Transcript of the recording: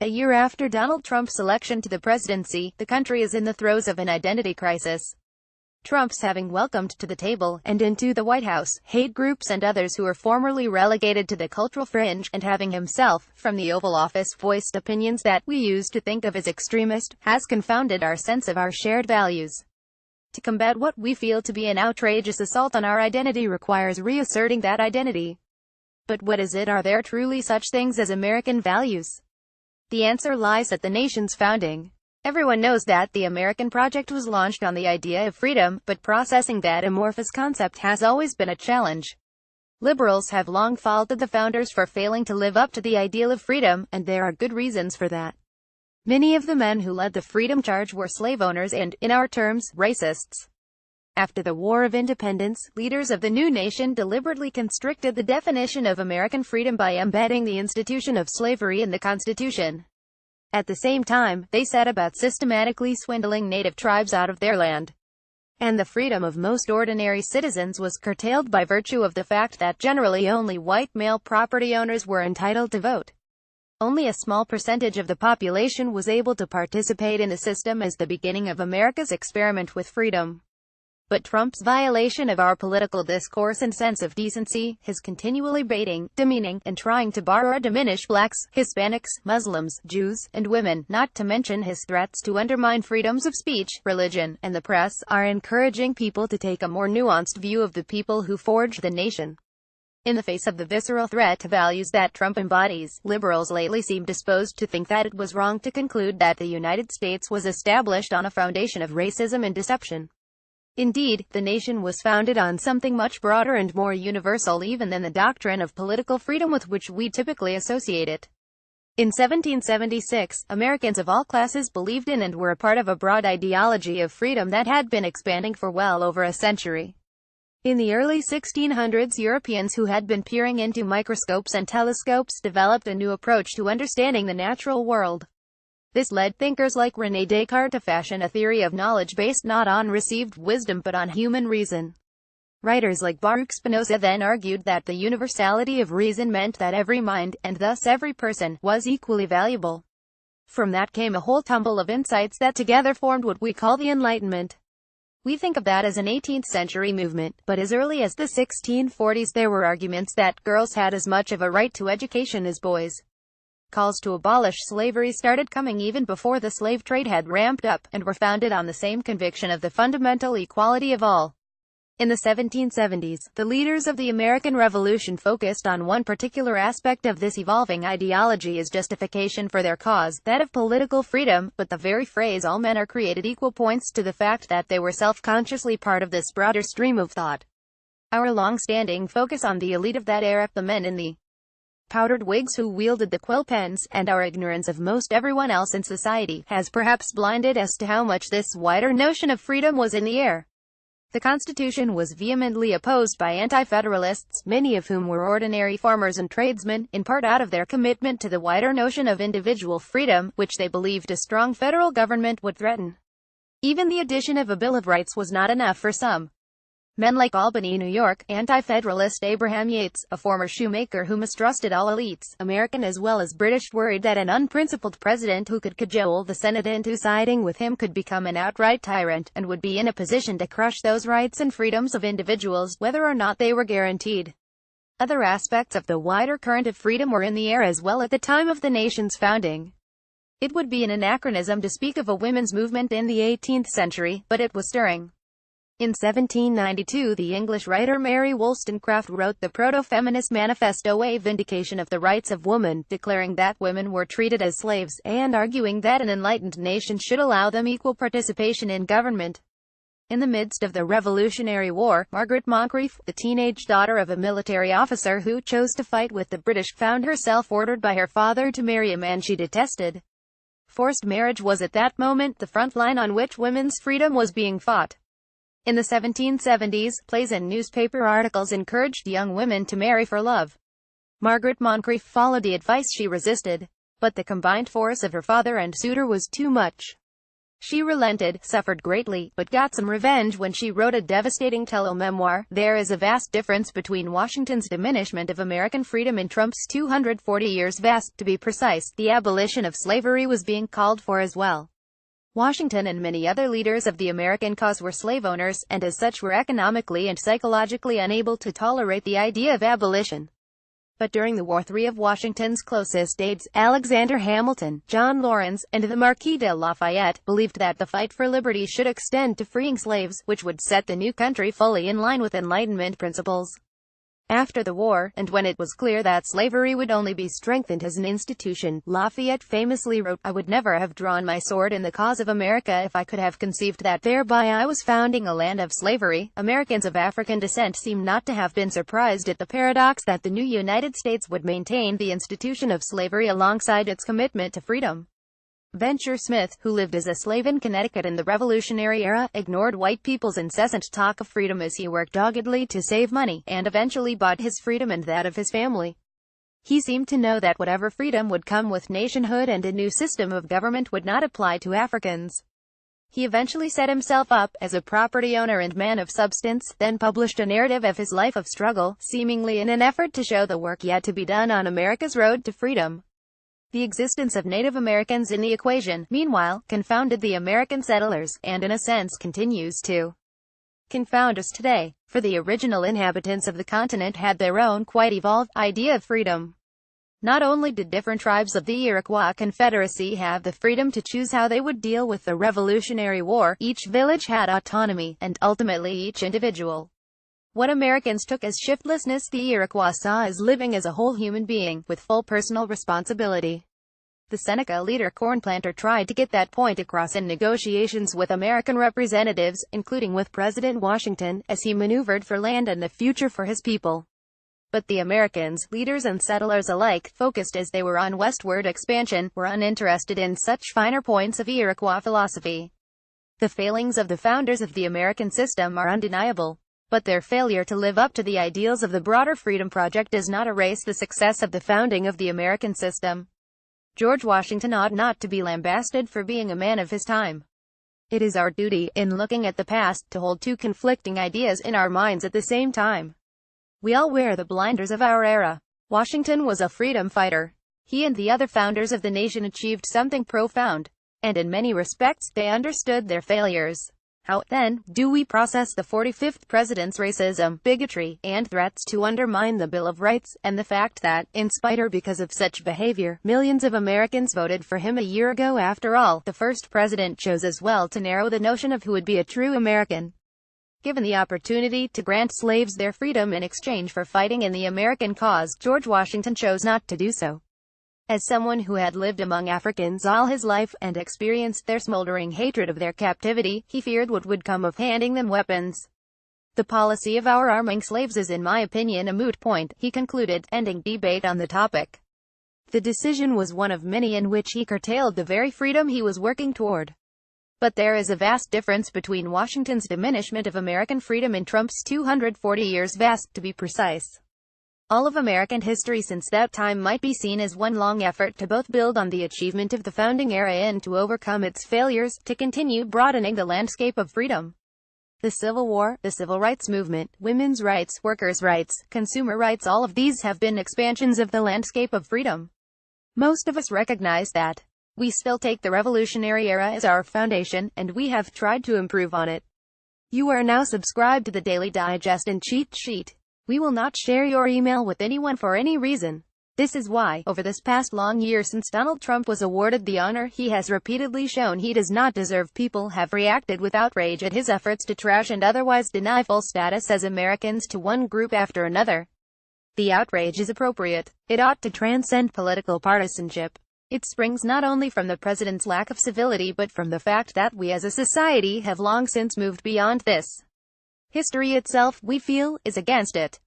A year after Donald Trump's election to the presidency, the country is in the throes of an identity crisis. Trump's having welcomed to the table, and into the White House, hate groups and others who were formerly relegated to the cultural fringe, and having himself, from the Oval Office, voiced opinions that we used to think of as extremist, has confounded our sense of our shared values. To combat what we feel to be an outrageous assault on our identity requires reasserting that identity. But what is it? Are there truly such things as American values? The answer lies at the nation's founding. Everyone knows that the American project was launched on the idea of freedom, but processing that amorphous concept has always been a challenge. Liberals have long faulted the founders for failing to live up to the ideal of freedom, and there are good reasons for that. Many of the men who led the freedom charge were slave owners and, in our terms, racists. After the War of Independence, leaders of the new nation deliberately constricted the definition of American freedom by embedding the institution of slavery in the Constitution. At the same time, they set about systematically swindling native tribes out of their land. And the freedom of most ordinary citizens was curtailed by virtue of the fact that generally only white male property owners were entitled to vote. Only a small percentage of the population was able to participate in the system as the beginning of America's experiment with freedom. But Trump's violation of our political discourse and sense of decency, his continually baiting, demeaning, and trying to bar or diminish blacks, Hispanics, Muslims, Jews, and women, not to mention his threats to undermine freedoms of speech, religion, and the press, are encouraging people to take a more nuanced view of the people who forged the nation. In the face of the visceral threat to values that Trump embodies, liberals lately seem disposed to think that it was wrong to conclude that the United States was established on a foundation of racism and deception. Indeed, the nation was founded on something much broader and more universal even than the doctrine of political freedom with which we typically associate it. In 1776, Americans of all classes believed in and were a part of a broad ideology of freedom that had been expanding for well over a century. In the early 1600s, Europeans who had been peering into microscopes and telescopes developed a new approach to understanding the natural world. This led thinkers like René Descartes to fashion a theory of knowledge based not on received wisdom but on human reason. Writers like Baruch Spinoza then argued that the universality of reason meant that every mind, and thus every person, was equally valuable. From that came a whole tumble of insights that together formed what we call the Enlightenment. We think of that as an 18th century movement, but as early as the 1640s there were arguments that girls had as much of a right to education as boys. Calls to abolish slavery started coming even before the slave trade had ramped up, and were founded on the same conviction of the fundamental equality of all. In the 1770s, the leaders of the American Revolution focused on one particular aspect of this evolving ideology as justification for their cause, that of political freedom, but the very phrase "all men are created equal" points to the fact that they were self-consciously part of this broader stream of thought. Our long-standing focus on the elite of that era, the men in the powdered wigs who wielded the quill pens, and our ignorance of most everyone else in society, has perhaps blinded us to how much this wider notion of freedom was in the air. The Constitution was vehemently opposed by anti-federalists, many of whom were ordinary farmers and tradesmen, in part out of their commitment to the wider notion of individual freedom, which they believed a strong federal government would threaten. Even the addition of a Bill of Rights was not enough for some. Men like Albany, New York, anti-federalist Abraham Yates, a former shoemaker who mistrusted all elites, American as well as British, worried that an unprincipled president who could cajole the Senate into siding with him could become an outright tyrant, and would be in a position to crush those rights and freedoms of individuals, whether or not they were guaranteed. Other aspects of the wider current of freedom were in the air as well at the time of the nation's founding. It would be an anachronism to speak of a women's movement in the 18th century, but it was stirring. In 1792, the English writer Mary Wollstonecraft wrote the Proto-Feminist Manifesto, a vindication of the rights of woman, declaring that women were treated as slaves, and arguing that an enlightened nation should allow them equal participation in government. In the midst of the Revolutionary War, Margaret Moncrief, the teenage daughter of a military officer who chose to fight with the British, found herself ordered by her father to marry a man she detested. Forced marriage was at that moment the front line on which women's freedom was being fought. In the 1770s, plays and newspaper articles encouraged young women to marry for love. Margaret Moncrief followed the advice she resisted, but the combined force of her father and suitor was too much. She relented, suffered greatly, but got some revenge when she wrote a devastating tele-memoir. There is a vast difference between Washington's diminishment of American freedom and Trump's 240 years vast. To be precise, the abolition of slavery was being called for as well. Washington and many other leaders of the American cause were slave owners, and as such were economically and psychologically unable to tolerate the idea of abolition. But during the war, three of Washington's closest aides, Alexander Hamilton, John Laurens, and the Marquis de Lafayette, believed that the fight for liberty should extend to freeing slaves, which would set the new country fully in line with Enlightenment principles. After the war, and when it was clear that slavery would only be strengthened as an institution, Lafayette famously wrote, "I would never have drawn my sword in the cause of America if I could have conceived that thereby I was founding a land of slavery." Americans of African descent seem not to have been surprised at the paradox that the new United States would maintain the institution of slavery alongside its commitment to freedom. Venture Smith, who lived as a slave in Connecticut in the Revolutionary era, ignored white people's incessant talk of freedom as he worked doggedly to save money, and eventually bought his freedom and that of his family. He seemed to know that whatever freedom would come with nationhood and a new system of government would not apply to Africans. He eventually set himself up as a property owner and man of substance, then published a narrative of his life of struggle, seemingly in an effort to show the work yet to be done on America's road to freedom. The existence of Native Americans in the equation, meanwhile, confounded the American settlers, and in a sense continues to confound us today, for the original inhabitants of the continent had their own, quite evolved, idea of freedom. Not only did different tribes of the Iroquois Confederacy have the freedom to choose how they would deal with the Revolutionary War, each village had autonomy, and ultimately each individual. What Americans took as shiftlessness, the Iroquois saw as living as a whole human being, with full personal responsibility. The Seneca leader Cornplanter tried to get that point across in negotiations with American representatives, including with President Washington, as he maneuvered for land and a future for his people. But the Americans, leaders and settlers alike, focused as they were on westward expansion, were uninterested in such finer points of Iroquois philosophy. The failings of the founders of the American system are undeniable. But their failure to live up to the ideals of the broader Freedom Project does not erase the success of the founding of the American system. George Washington ought not to be lambasted for being a man of his time. It is our duty, in looking at the past, to hold two conflicting ideas in our minds at the same time. We all wear the blinders of our era. Washington was a freedom fighter. He and the other founders of the nation achieved something profound, and in many respects, they understood their failures. How, then, do we process the 45th president's racism, bigotry, and threats to undermine the Bill of Rights, and the fact that, in spite or because of such behavior, millions of Americans voted for him a year ago? After all, the first president chose as well to narrow the notion of who would be a true American. Given the opportunity to grant slaves their freedom in exchange for fighting in the American cause, George Washington chose not to do so. As someone who had lived among Africans all his life, and experienced their smoldering hatred of their captivity, he feared what would come of handing them weapons. "The policy of our arming slaves is in my opinion a moot point," he concluded, ending debate on the topic. The decision was one of many in which he curtailed the very freedom he was working toward. But there is a vast difference between Washington's diminishment of American freedom and Trump's 240 years vast, to be precise. All of American history since that time might be seen as one long effort to both build on the achievement of the founding era and to overcome its failures, to continue broadening the landscape of freedom. The Civil War, the Civil Rights Movement, women's rights, workers' rights, consumer rights, all of these have been expansions of the landscape of freedom. Most of us recognize that. We still take the Revolutionary era as our foundation, and we have tried to improve on it. You are now subscribed to the Daily Digest and Cheat Sheet. We will not share your email with anyone for any reason. This is why, over this past long year since Donald Trump was awarded the honor he has repeatedly shown he does not deserve, people have reacted with outrage at his efforts to trash and otherwise deny full status as Americans to one group after another. The outrage is appropriate. It ought to transcend political partisanship. It springs not only from the president's lack of civility but from the fact that we as a society have long since moved beyond this. History itself, we feel, is against it.